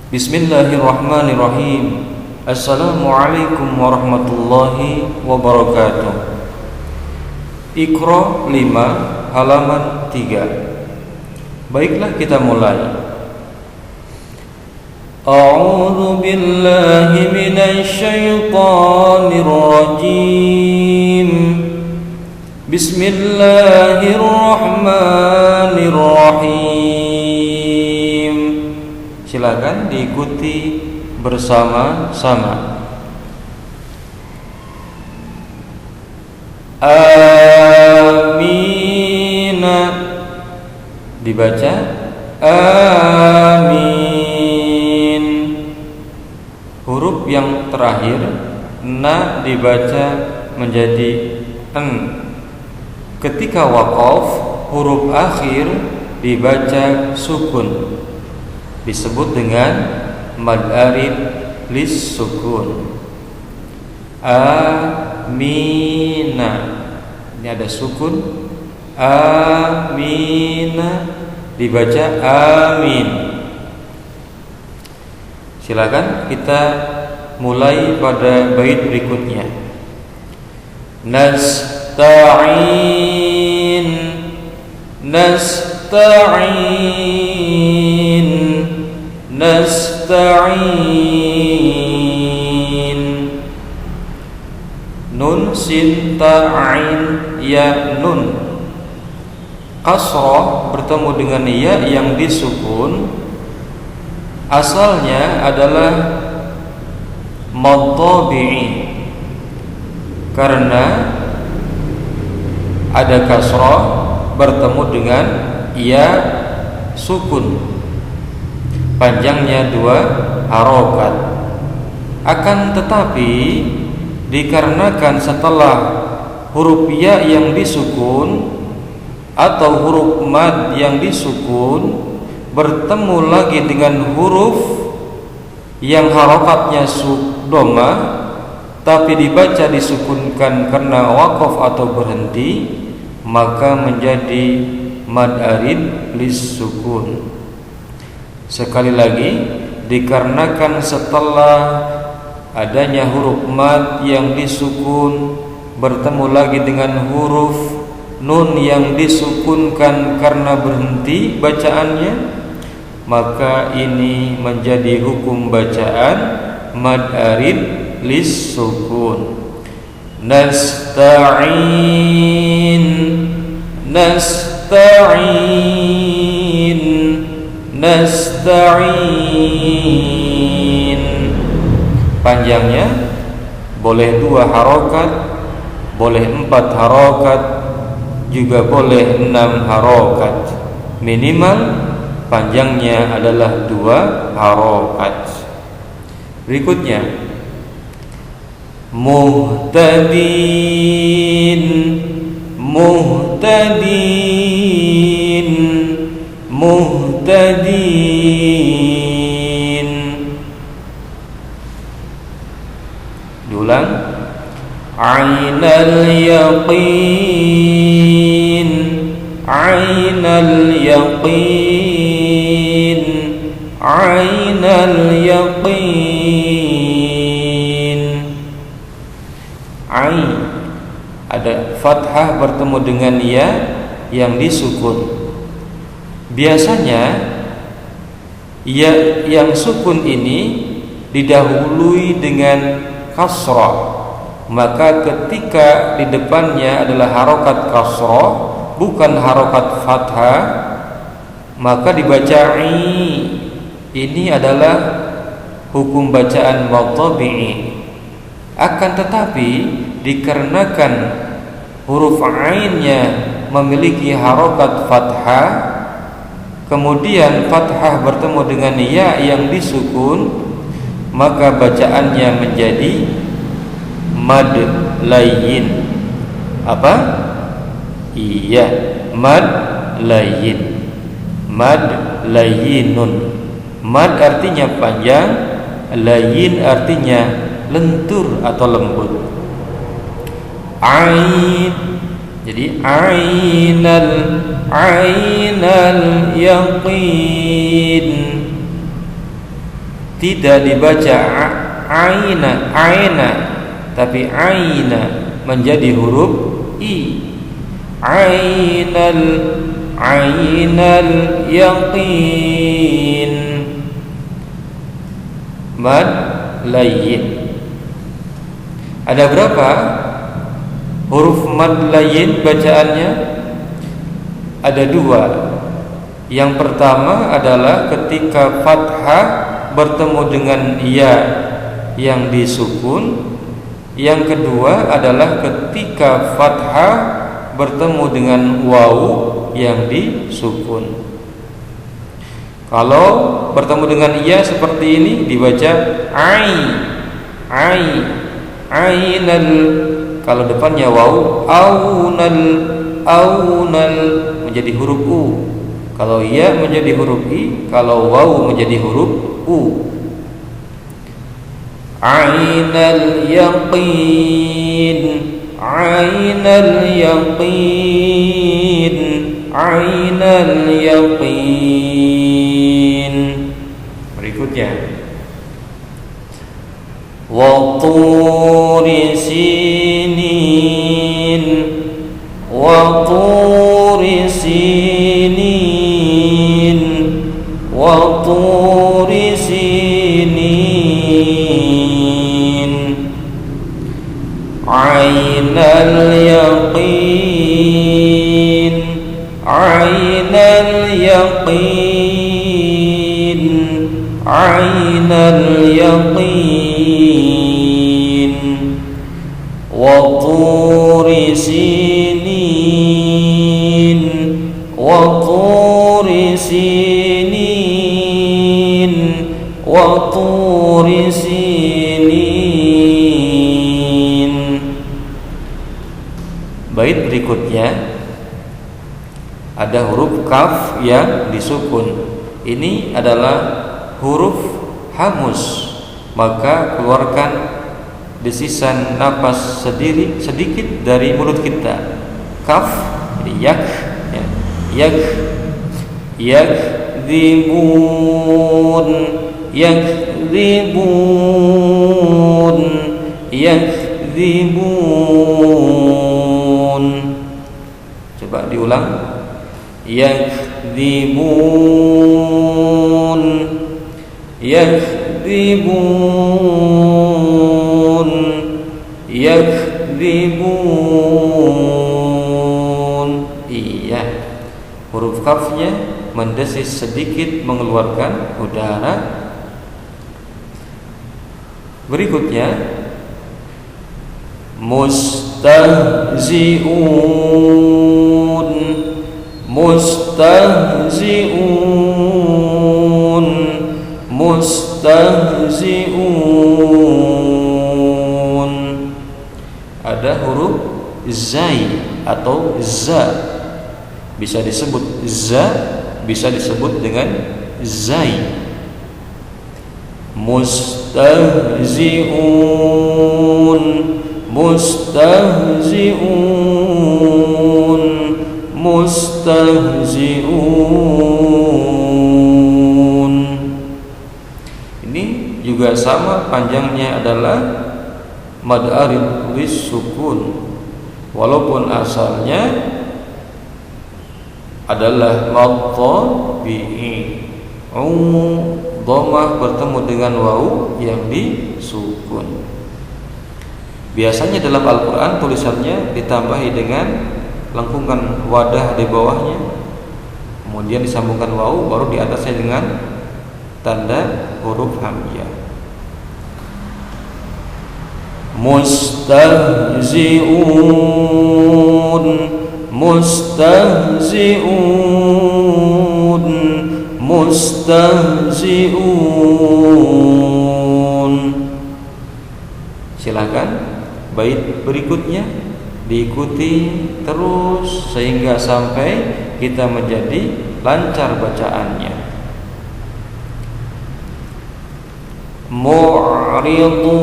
Bismillahirrahmanirrahim. Assalamualaikum warahmatullahi wabarakatuh. Iqra 5 halaman 3. Baiklah, kita mulai. A'udzu billahi minasy syaithanir rajim. Bismillahirrahmanirrahim. Silakan diikuti bersama-sama. Amina, dibaca amin. Huruf yang terakhir na dibaca menjadi en. Ketika waqaf, huruf akhir dibaca sukun, disebut dengan mad arid lis sukun. Amina, ini ada sukun. Amina dibaca amin. Silakan kita mulai pada bait berikutnya. Nasta'in, nasta'in, nasta'in. Nun sin ta'in ya nun. Kasrah bertemu dengan ya yang disukun, asalnya adalah mad tabi'i. Karena ada kasrah bertemu dengan ya sukun, panjangnya 2 harokat. Akan tetapi dikarenakan setelah huruf ya yang disukun atau huruf mad yang disukun bertemu lagi dengan huruf yang harokatnya dhamma tapi dibaca disukunkan karena waqaf atau berhenti, maka menjadi mad arid lis sukun. Sekali lagi, dikarenakan setelah adanya huruf mad yang disukun bertemu lagi dengan huruf nun yang disukunkan karena berhenti bacaannya, maka ini menjadi hukum bacaan mad arid lis sukun. Nasta'in, nasta'in, nasta'in. Panjangnya boleh 2 harokat, boleh 4 harokat, juga boleh 6 harokat. Minimal panjangnya adalah 2 harokat. Berikutnya, muhtadin, muhtadin, muhtadin. Diulang. Ainal yaqin, ainal yaqin, ainal yaqin. Ain ada fathah bertemu dengan ya yang disukun. Biasanya ya yang sukun ini didahului dengan kasrah. Maka ketika di depannya adalah harokat kasrah, bukan harokat fathah, maka dibaca i. Ini adalah hukum bacaan mad tabi'i. Akan tetapi dikarenakan huruf ainnya memiliki harokat fathah, kemudian fathah bertemu dengan ya yang disukun, maka bacaannya menjadi mad layyin. Apa? Iya, mad layyin, mad layyinun. Mad artinya panjang, layyin artinya lentur atau lembut. Ain, jadi ainal, ainal yaqin. tidak dibaca aina, aina, tapi aina menjadi huruf i. Ainal, ainal yaqin. Mad layyin. Ada berapa huruf mad layyin bacaannya? Ada dua. Yang pertama adalah ketika fathah bertemu dengan ya yang disukun. Yang kedua adalah ketika fathah bertemu dengan waw yang disukun. Kalau bertemu dengan ya seperti ini dibaca ai, ai, ainal. Kalau depannya waw, aunal, aunal menjadi huruf u. Kalau ya menjadi huruf i, kalau waw menjadi huruf u. Ainal yaqin, ainal yaqin, ainal yaqin. Berikutnya wa turi sinin, wa turi sinin, wa turi sinin. Ainal yaqin, ainal yaqin, ainal yaqin. Wa turi sinin, wa turi sinin, wa turi sinin. Bait berikutnya ada huruf kaf yang disukun. Ini adalah huruf hamus, maka keluarkan desisan napas sedikit dari mulut kita. Kaf, yak, ya. Yak, yakdzibun, yakdzibun, yakdzibun. Coba diulang. Yakdzibun, yakdzibun, yakdzibun. Iya, huruf kafnya mendesis sedikit mengeluarkan udara. Berikutnya mustahzi'un, mustahzi'un, mustahzi'un. Ada huruf zai atau za, bisa disebut za, bisa disebut dengan zai. Mustahzi'un, mustahzi'un, mustahzi'un. Ini juga sama, panjangnya adalah mad arid lis sukun, walaupun asalnya adalah mad tabi'i. Dhammah bertemu dengan waw yang disukun. Biasanya dalam Al-Quran tulisannya ditambahi dengan lengkungan wadah di bawahnya, kemudian disambungkan waw, baru di atasnya dengan tanda huruf hamzah. Mustahzi'un, mustahzi'un, mustahzi'un. Silakan bait berikutnya diikuti terus sehingga sampai kita menjadi lancar bacaannya. Mu'ridun,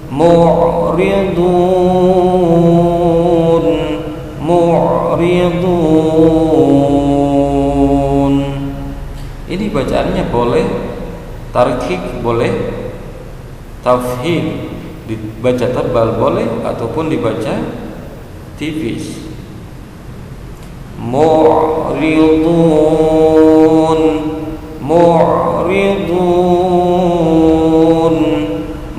mu'ridun, mu'ridun. Ini bacaannya boleh Tarkik boleh, tafhim dibaca tebal boleh ataupun dibaca tipis. Mu'ridun, mu'ridun,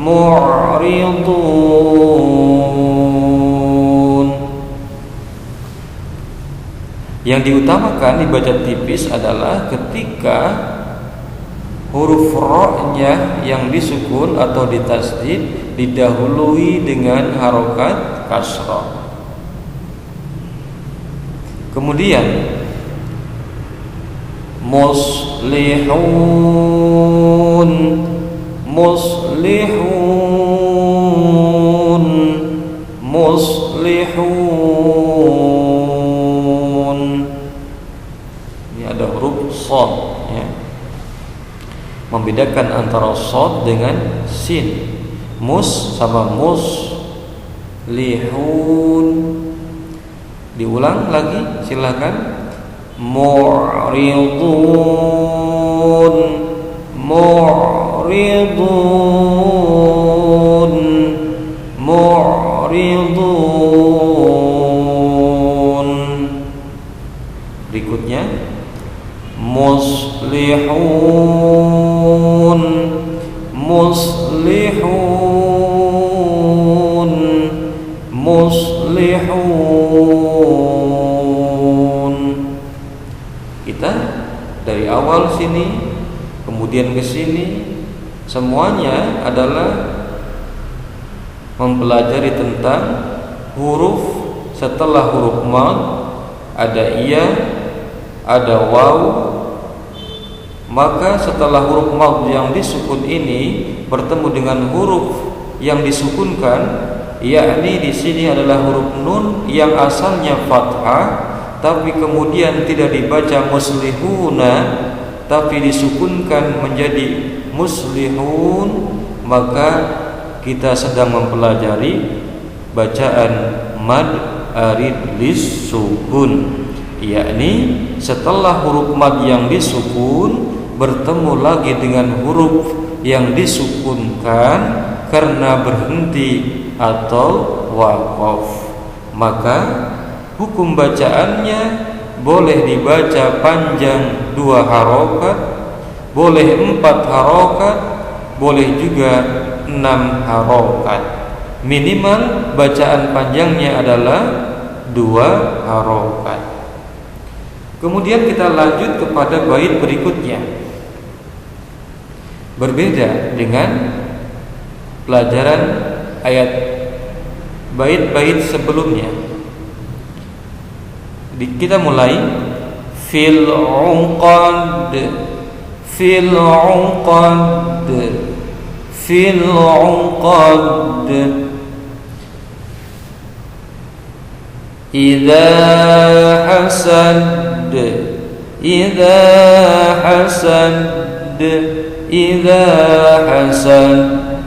mu'ridun. Yang diutamakan dibaca tipis adalah ketika huruf ra-nya yang disukun atau ditasdid didahului dengan harokat kasrah. Kemudian muslihun, muslihun, muslihun. Ini ada huruf shad ya, membedakan antara shad dengan sin. Mus sama muslihun. Diulang lagi, silakan. Mu'ridun, mu'ridun, mu'ridun. Berikutnya muslihun, muslihun, muslihun. Kita dari awal sini kemudian ke sini semuanya adalah mempelajari tentang huruf. Setelah huruf mad ada iya, ada waw. Maka setelah huruf mad yang disukun ini bertemu dengan huruf yang disukunkan, yakni di sini adalah huruf nun yang asalnya fathah tapi kemudian tidak dibaca muslihuna tapi disukunkan menjadi muslihun, maka kita sedang mempelajari bacaan mad arid lis sukun, yakni setelah huruf mad yang disukun bertemu lagi dengan huruf yang disukunkan karena berhenti atau waqaf, maka hukum bacaannya boleh dibaca panjang 2 harokat, boleh 4 harokat, boleh juga 6 harokat. Minimal bacaan panjangnya adalah 2 harokat. Kemudian kita lanjut kepada bait berikutnya. Berbeda dengan pelajaran ayat bait-bait sebelumnya. Kita mulai fil uqad, fil uqad, fil uqad. Idza hasad, idza hasad, idza hasad.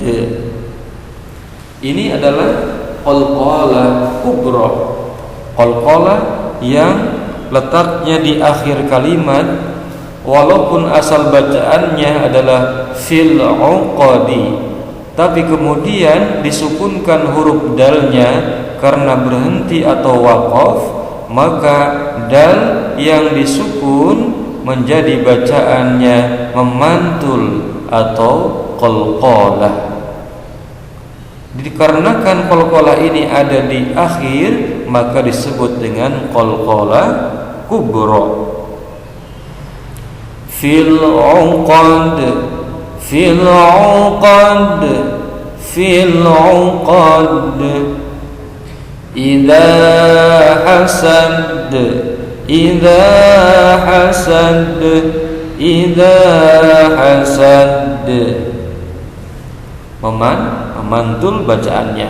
Ini adalah qalqalah kubra, qalqalah yang letaknya di akhir kalimat, walaupun asal bacaannya adalah fil uqadi, tapi kemudian disukunkan huruf dalnya karena berhenti atau waqaf, maka dal yang disukun menjadi bacaannya memantul atau qalqalah. Dikarenakan qalqalah ini ada di akhir, maka disebut dengan qalqalah kubra. Fil uqad, fil uqad, fil uqad. Idza hasad, idza hasad, idza hasad. Memantul bacaannya.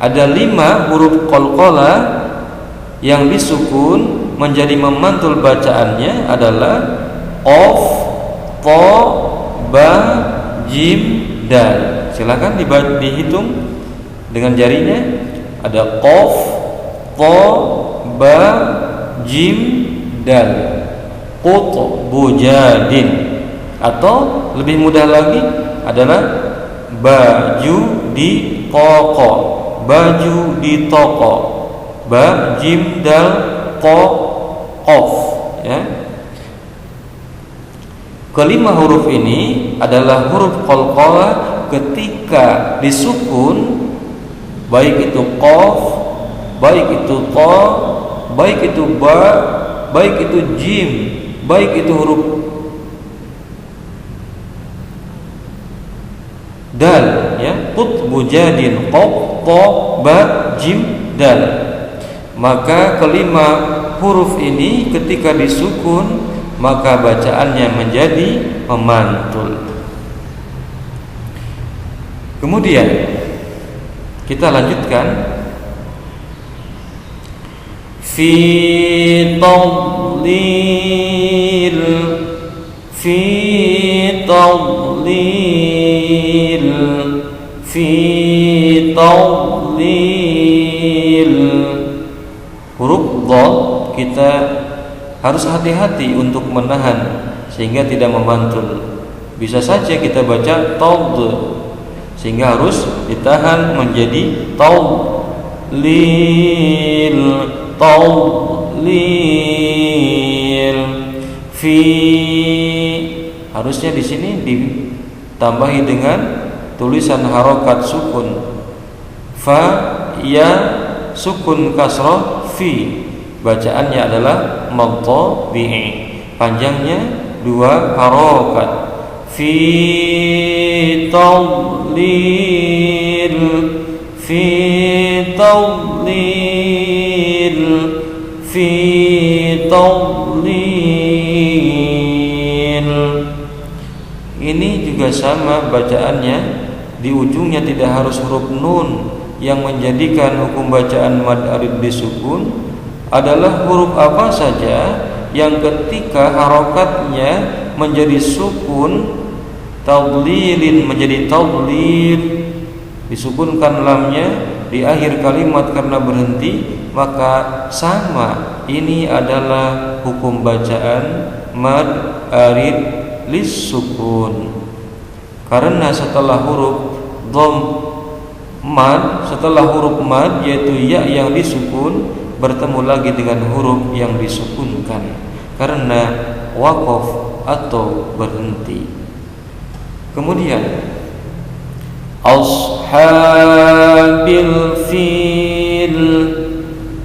Ada 5 huruf qalqalah yang disukun menjadi memantul bacaannya adalah qaf, ta, ba, jim, dal. Silakan dihitung dengan jarinya. Ada qaf, ta, ba, jim, dal. Qutbujadin. Atau lebih mudah lagi adalah baju di toko, baju di toko, ba jim dal ko qaf, ya. Kelima huruf ini adalah huruf qalqalah ketika disukun, baik itu qaf, baik itu ta, baik itu ba, baik itu jim, baik itu huruf dal, ya, qutbu jadin qaf ta ba jim dal. Maka kelima huruf ini ketika disukun maka bacaannya menjadi memantul. Kemudian kita lanjutkan fi tadlil, fi tadlil, fi tadlil. Huruf dhad kita harus hati-hati untuk menahan sehingga tidak memantul. Bisa saja kita baca tad sehingga harus ditahan menjadi tadlil, tadlil. Fi harusnya di sini ditambahi dengan tulisan harokat sukun. Fa ya sukun kasroh fi. Bacaannya adalah madhabi'i. Panjangnya 2 harokat. Fi tadlil, fi tadlil, fi tadlil. Ini juga sama bacaannya, di ujungnya tidak harus huruf nun. Yang menjadikan hukum bacaan mad arid disukun adalah huruf apa saja yang ketika harokatnya menjadi sukun, tadlilin menjadi tadlil, disukunkan lamnya di akhir kalimat karena berhenti, maka sama. Ini adalah hukum bacaan mad arid lisukun. Karena setelah huruf dhom mad, setelah huruf mad yaitu ya yang disukun bertemu lagi dengan huruf yang disukunkan karena waqaf atau berhenti. Kemudian ashabil fil,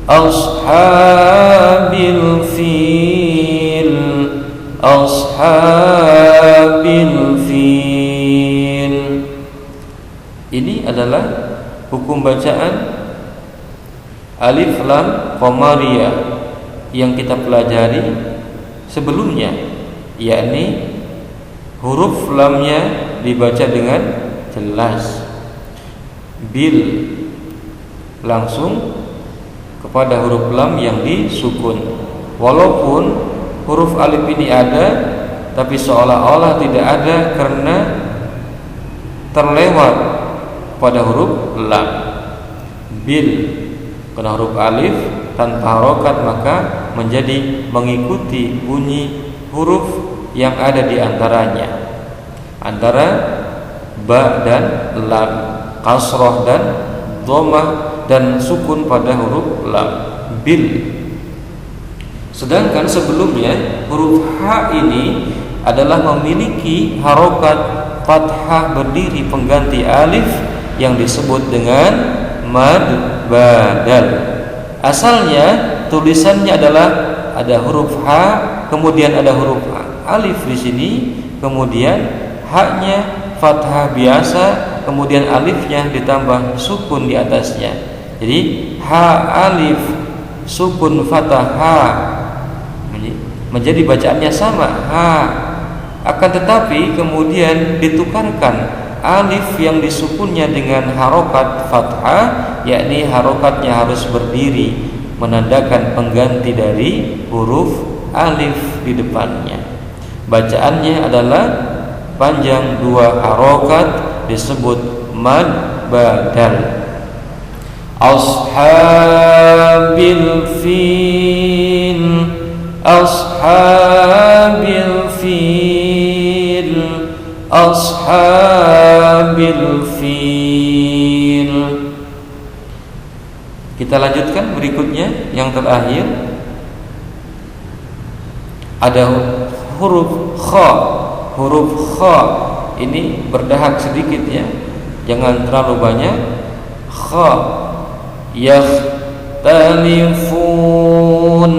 ashabil fil, ashabil fil. Ini adalah hukum bacaan alif lam qamariyah yang kita pelajari sebelumnya, yakni huruf lamnya dibaca dengan jelas, bil langsung kepada huruf lam yang disukun. Walaupun huruf alif ini ada, tapi seolah-olah tidak ada karena terlewat pada huruf lam. Bil karena huruf alif tanpa harokat maka menjadi mengikuti bunyi huruf yang ada di antaranya, antara ba dan lam, kasroh dan dhammah dan sukun pada huruf lam, bil. Sedangkan sebelumnya huruf ha ini adalah memiliki harokat fathah berdiri pengganti alif yang disebut dengan mad badal. Asalnya tulisannya adalah ada huruf ha, kemudian ada huruf alif di sini, kemudian ha-nya fathah biasa, kemudian alifnya ditambah sukun di atasnya. Jadi ha alif sukun fathah ha menjadi bacaannya sama ha. Akan tetapi kemudian ditukarkan alif yang disukunnya dengan harokat fathah, yakni harokatnya harus berdiri menandakan pengganti dari huruf alif di depannya. Bacaannya adalah panjang 2 harokat, disebut mad badal. Ashabil fil, ashabil fil, ashabil fil. Kita lanjutkan berikutnya yang terakhir. Ada huruf kha. Huruf kha ini berdahak sedikit ya, jangan terlalu banyak. Kha, yakhtalifun,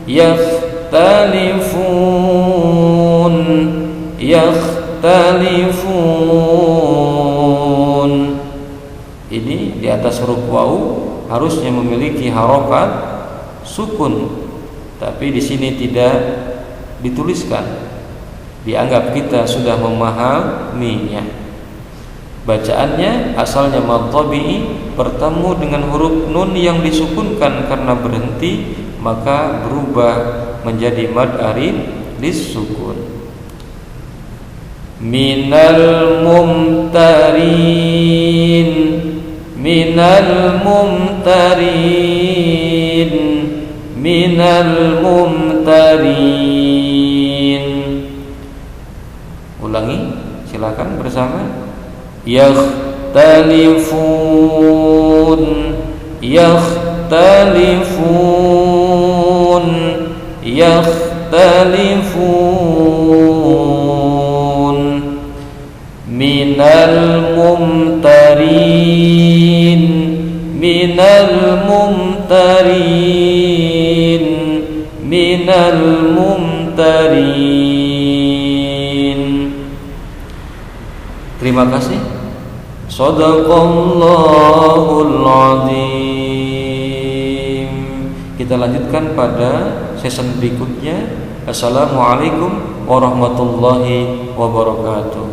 yakhtalifun, yakhtalifun. Ini di atas huruf waw harusnya memiliki harokat sukun, tapi di sini tidak dituliskan. Dianggap kita sudah memahaminya. Bacaannya asalnya mad tabi'i, bertemu dengan huruf nun yang disukunkan karena berhenti, maka berubah menjadi mad arid disukun. Minal mumtarin, minal mumtarin, minal mumtarin. Ulangi, silakan bersama. Yakhtalifun, yakhtalifun, yakhtalifun. Minal mumtarin, minal mumtarin, minal mumtarin. Terima kasih. Shadaqallahul azim. Kita lanjutkan pada season berikutnya. Assalamualaikum warahmatullahi wabarakatuh.